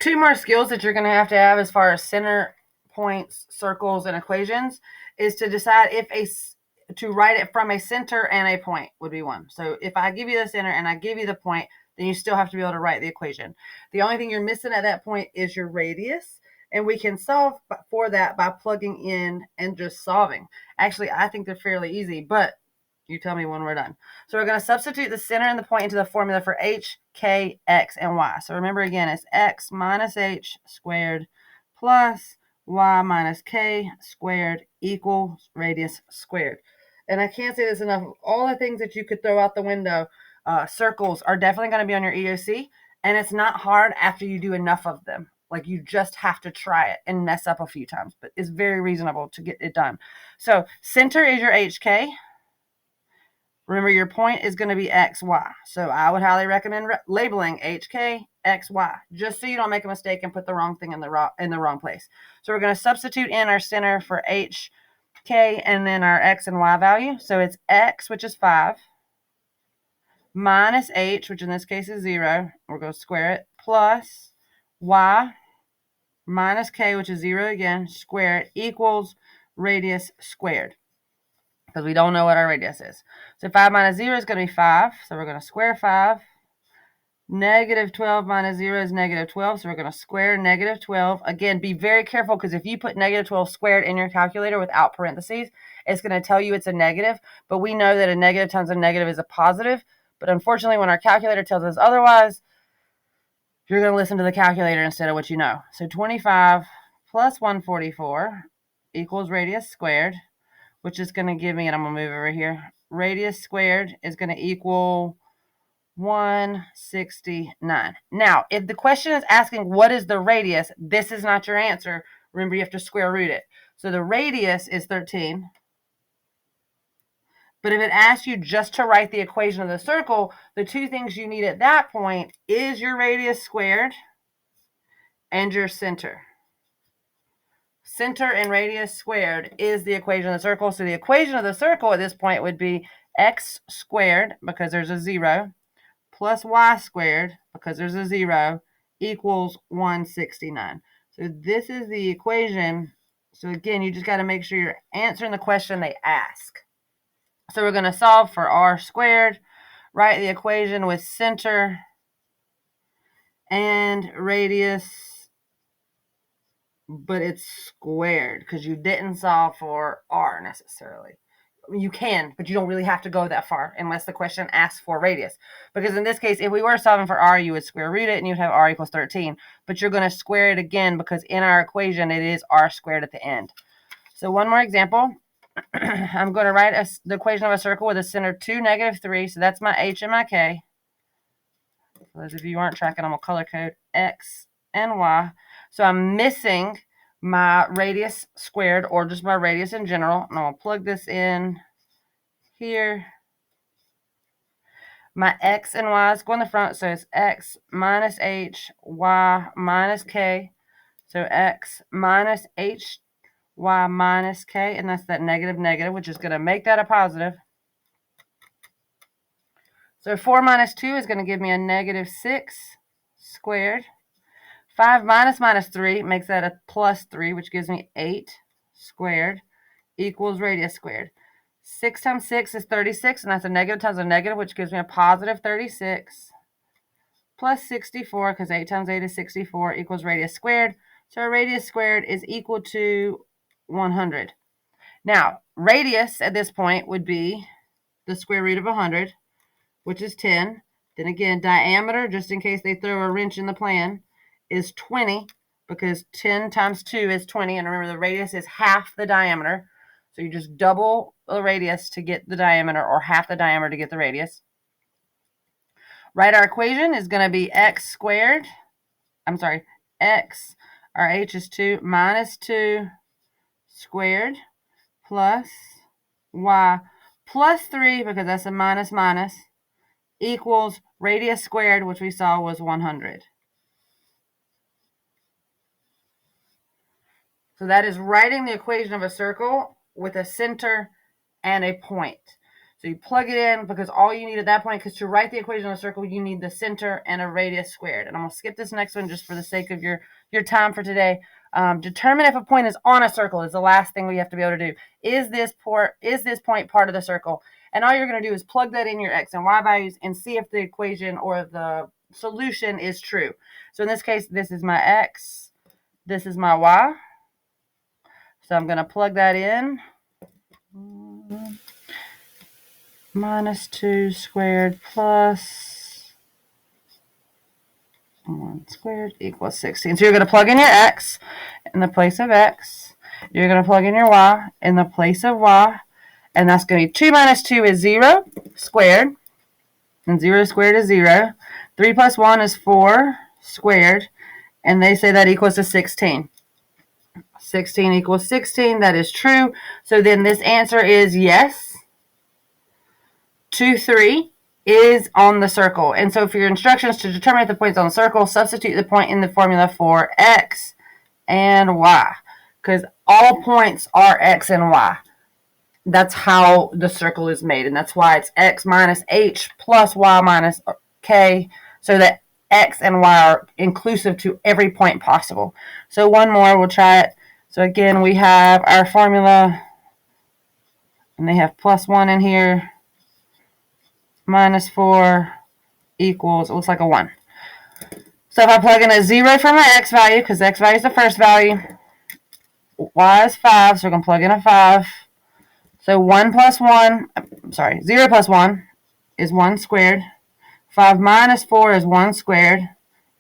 Two more skills that you're going to have as far as center, points, circles, and equations is to decide to write it from a center and a point would be one. So if I give you the center and I give you the point, then you still have to be able to write the equation. The only thing you're missing at that point is your radius, and we can solve for that by plugging in and just solving. Actually, I think they're fairly easy, but you tell me when we're done. So we're going to substitute the center and the point into the formula for h, k, x, and y. So remember again, it's x minus h squared plus y minus k squared equals radius squared. And I can't say this enough. All the things that you could throw out the window, circles are definitely going to be on your EOC. And it's not hard after you do enough of them. Like, you just have to try it and mess up a few times. But it's very reasonable to get it done. So center is your HK. Remember, your point is going to be XY. So I would highly recommend labeling HK XY, just so you don't make a mistake and put the wrong thing in the wrong place. So we're going to substitute in our center for HK and then our X and Y value. So it's X, which is 5, minus H, which in this case is 0. We're going to square it, plus Y minus K, which is 0 again, square it, equals radius squared, because we don't know what our radius is. So 5 minus 0 is going to be 5. So we're going to square 5. Negative 12 minus 0 is negative 12. So we're going to square negative 12. Again, be very careful, because if you put negative 12 squared in your calculator without parentheses, it's going to tell you it's a negative. But we know that a negative times a negative is a positive. But unfortunately, when our calculator tells us otherwise, you're going to listen to the calculator instead of what you know. So 25 plus 144 equals radius squared, which is going to give me, and I'm going to move over here, radius squared is going to equal 169. Now, if the question is asking what is the radius, this is not your answer. Remember, you have to square root it. So the radius is 13. But if it asks you just to write the equation of the circle, the two things you need at that point is your radius squared and your center. Center and radius squared is the equation of the circle. So the equation of the circle at this point would be x squared, because there's a 0, plus y squared, because there's a 0, equals 169. So this is the equation. So again, you just got to make sure you're answering the question they ask. So we're going to solve for r squared, write the equation with center and radius, but it's squared because you didn't solve for r necessarily. You can, but you don't really have to go that far unless the question asks for radius. Because in this case, if we were solving for r, you would square root it and you'd have r equals 13. But you're going to square it again, because in our equation, it is r squared at the end. So one more example. I'm going to write the equation of a circle with a center 2, negative 3. So that's my h and my k. For those of you who aren't tracking, I'm going to color code x and y. So I'm missing my radius squared, or just my radius in general. And I'm going to plug this in here. My x and y's go in the front, so it's x minus h, y minus k. So x minus h, y minus k, and that's that negative negative, which is going to make that a positive. So 4 minus 2 is going to give me a negative 6 squared. 5 minus 3 makes that a plus 3, which gives me 8 squared, equals radius squared. 6 times 6 is 36, and that's a negative times a negative, which gives me a positive 36, plus 64, because 8 times 8 is 64, equals radius squared. So our radius squared is equal to 100. Now, radius at this point would be the square root of 100, which is 10. Then again, diameter, just in case they throw a wrench in the plan, is 20, because 10 times 2 is 20. And remember, the radius is half the diameter. So you just double the radius to get the diameter, or half the diameter to get the radius. Right, our equation is going to be x squared. X, our h is 2, minus 2 squared, plus y plus 3, because that's a minus minus, equals radius squared, which we saw was 100. So that is writing the equation of a circle with a center and a point. So you plug it in because all you need at that point, because to write the equation on a circle, you need the center and a radius squared. And I'm going to skip this next one just for the sake of your time for today. Determine if a point is on a circle is the last thing we have to be able to do. Is this point part of the circle? And all you're going to do is plug that in your x and y values and see if the equation or the solution is true. So in this case, this is my x, this is my y. So I'm going to plug that in. Minus 2 squared plus 1 squared equals 16. So you're going to plug in your x in the place of x. You're going to plug in your y in the place of y. And that's going to be 2 minus 2 is 0 squared. And 0 squared is 0. 3 plus 1 is 4 squared. And they say that equals to 16. 16 equals 16. That is true. So then this answer is yes. 2, 3 is on the circle. And so for your instructions to determine if the point is on the circle, substitute the point in the formula for x and y. Because all points are x and y. That's how the circle is made. And that's why it's x minus h plus y minus k. So that x and y are inclusive to every point possible. So one more, we'll try it. So again, we have our formula. And they have plus 1 in here. Minus 4 equals, it looks like a 1. So if I plug in a 0 for my x value, because x value is the first value, y is 5, so we're going to plug in a 5. So 0 plus 1 is 1 squared. 5 minus 4 is 1 squared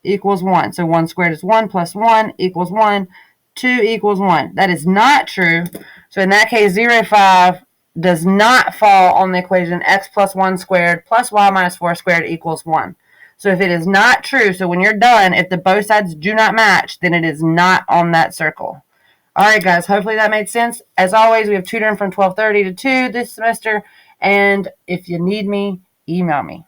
equals 1. So 1 squared is 1 plus 1 equals 1. 2 equals 1. That is not true. So in that case, 0, 5 does not fall on the equation x plus 1 squared plus y minus 4 squared equals 1. So if it is not true, so when you're done, if the both sides do not match, then it is not on that circle. All right, guys, hopefully that made sense. As always, we have tutoring from 12:30 to 2 this semester, and if you need me, email me.